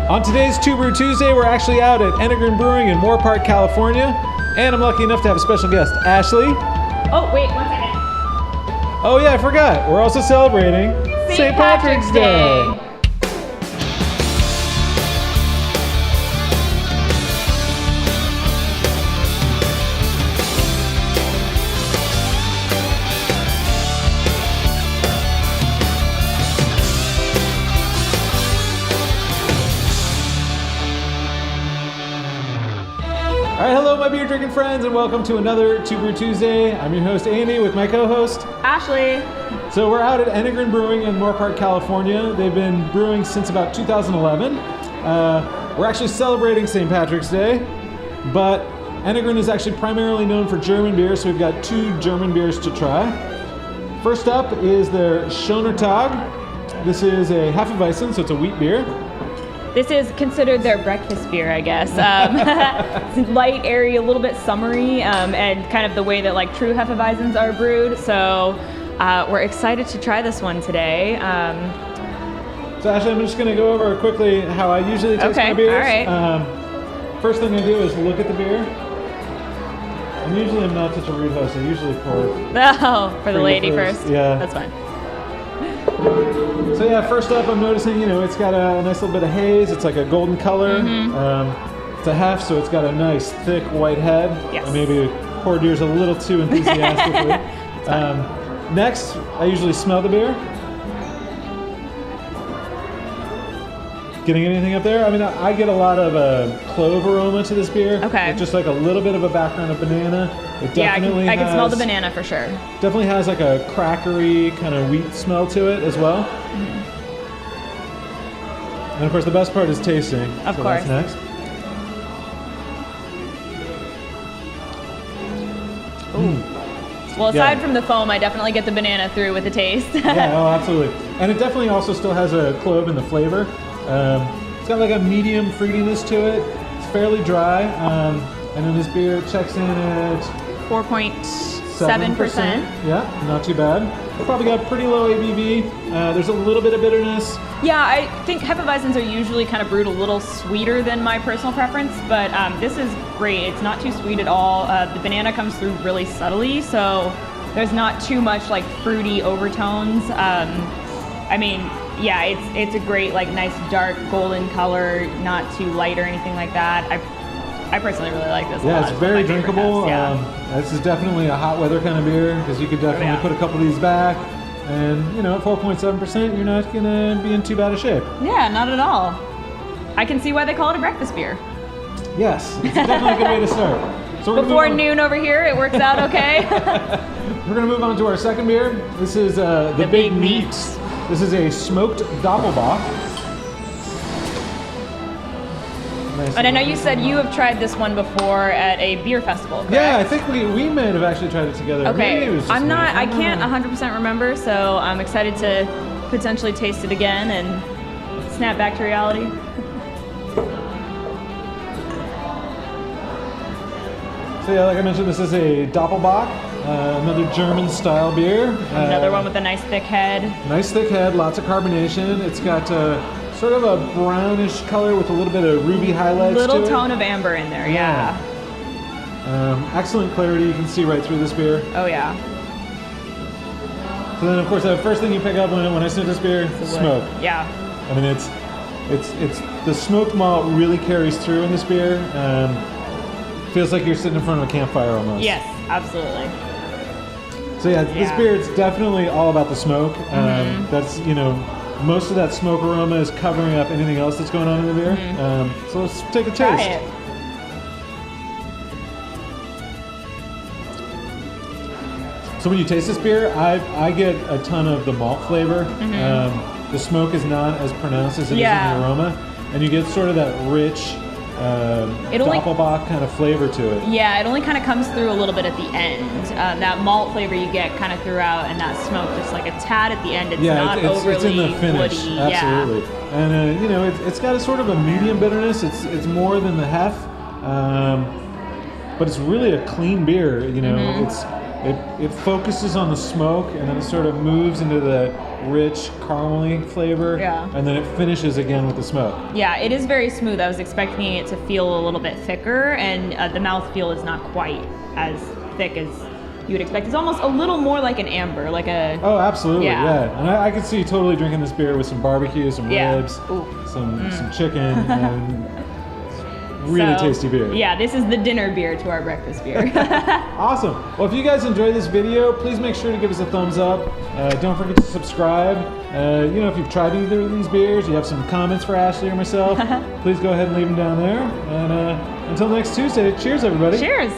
On today's Two Brew Tuesday, we're actually out at Enegren Brewing in Moorpark, California. And I'm lucky enough to have a special guest, Ashley. Oh, wait, 1 second. Oh yeah, I forgot. We're also celebrating St. Patrick's Day. All right, hello, my beer drinking friends, and welcome to another Two Brew Tuesday. I'm your host, Amy, with my co-host, Ashley. So we're out at Enegren Brewing in Moorpark, California. They've been brewing since about 2011. We're actually celebrating St. Patrick's Day, but Enegren is actually primarily known for German beer, so we've got two German beers to try. First up is their Schöner Tag. This is a Hefeweizen, so it's a wheat beer. This is considered their breakfast beer, I guess. It's light, airy, a little bit summery, and kind of the way that like true Hefeweizens are brewed. So we're excited to try this one today. So Ashley, I'm just going to go over quickly how I usually taste my beers. All right. First thing I do is look at the beer. And usually I'm not such a rude host. I usually pour. Oh, for the lady first. Yeah. That's fine. So yeah, first up I'm noticing, it's got a nice little bit of haze. It's like a golden color. It's a hef, so it's got a nice thick white head. Yes. I maybe poured yours a little too enthusiastically. Next, I usually smell the beer. Getting anything up there? I mean, I get a lot of clove aroma to this beer. Okay. With just like a little bit of a background of banana. It definitely I can smell the banana for sure. Definitely has like a crackery kind of wheat smell to it as well. And of course, the best part is tasting. Of course. That's next. Ooh. Well, aside from the foam, I definitely get the banana through with the taste. Yeah, oh, absolutely. And it definitely also still has a clove in the flavor. It's got like a medium fruitiness to it. It's fairly dry. And then this beer checks in at 4.7%. Yeah, not too bad. It's probably got pretty low ABV. There's a little bit of bitterness. Yeah, I think Hefeweizens are usually kind of brewed a little sweeter than my personal preference, but this is great. It's not too sweet at all. The banana comes through really subtly, so there's not too much like fruity overtones. I mean, yeah, it's a great, like, nice dark golden color, not too light or anything like that. I personally really like this a lot. Yeah, it's very drinkable. Yeah. This is definitely a hot weather kind of beer because you could definitely put a couple of these back. And, at 4.7%, you're not going to be in too bad a shape. Yeah, not at all. I can see why they call it a breakfast beer. Yes, it's definitely a good way to start. So before noon over here, it works out okay. We're going to move on to our second beer. This is the Big Meat. This is a smoked Doppelbock. Nice. And I know you said you have tried this one before at a beer festival, correct? Yeah, I think we may have actually tried it together. Okay, I can't 100% remember, so I'm excited to potentially taste it again and snap back to reality. So yeah, like I mentioned, this is a Doppelbock, another German style beer. Another one with a nice thick head. Nice thick head, lots of carbonation. It's got sort of a brownish color with a little bit of ruby highlights to it. Little tone of amber in there, yeah. Excellent clarity, you can see right through this beer. Oh yeah. So then of course the first thing you pick up when I sniff this beer, smoke. Yeah. I mean it's the smoked malt really carries through in this beer. Feels like you're sitting in front of a campfire almost. Yes, absolutely. So yeah, this beer, it's definitely all about the smoke. That's, most of that smoke aroma is covering up anything else that's going on in the beer. So let's take a taste. Try it. So when you taste this beer, I get a ton of the malt flavor. The smoke is not as pronounced as it is in the aroma. And you get sort of that rich Doppelbock kind of flavor to it. Yeah, it only kind of comes through a little bit at the end. That malt flavor you get kind of throughout, and that smoke just like a tad at the end. It's not overly it's in the finish. woody. Absolutely. Yeah. And it's got a sort of a medium bitterness. It's more than the hef, but it's really a clean beer. It focuses on the smoke, and then it sort of moves into the rich caramely flavor. Yeah. And then it finishes again with the smoke. Yeah, it is very smooth. I was expecting it to feel a little bit thicker, and the mouthfeel is not quite as thick as you would expect. It's almost a little more like an amber, like a... Oh, absolutely, Yeah. yeah. And I could see you totally drinking this beer with some barbecue, some ribs, Ooh. some chicken, and really tasty beer. Yeah, this is the dinner beer to our breakfast beer. Awesome. Well, if you guys enjoyed this video, please make sure to give us a thumbs up. Don't forget to subscribe. You know, if you've tried either of these beers, you have some comments for Ashley or myself, please go ahead and leave them down there. And until next Tuesday, cheers, everybody. Cheers.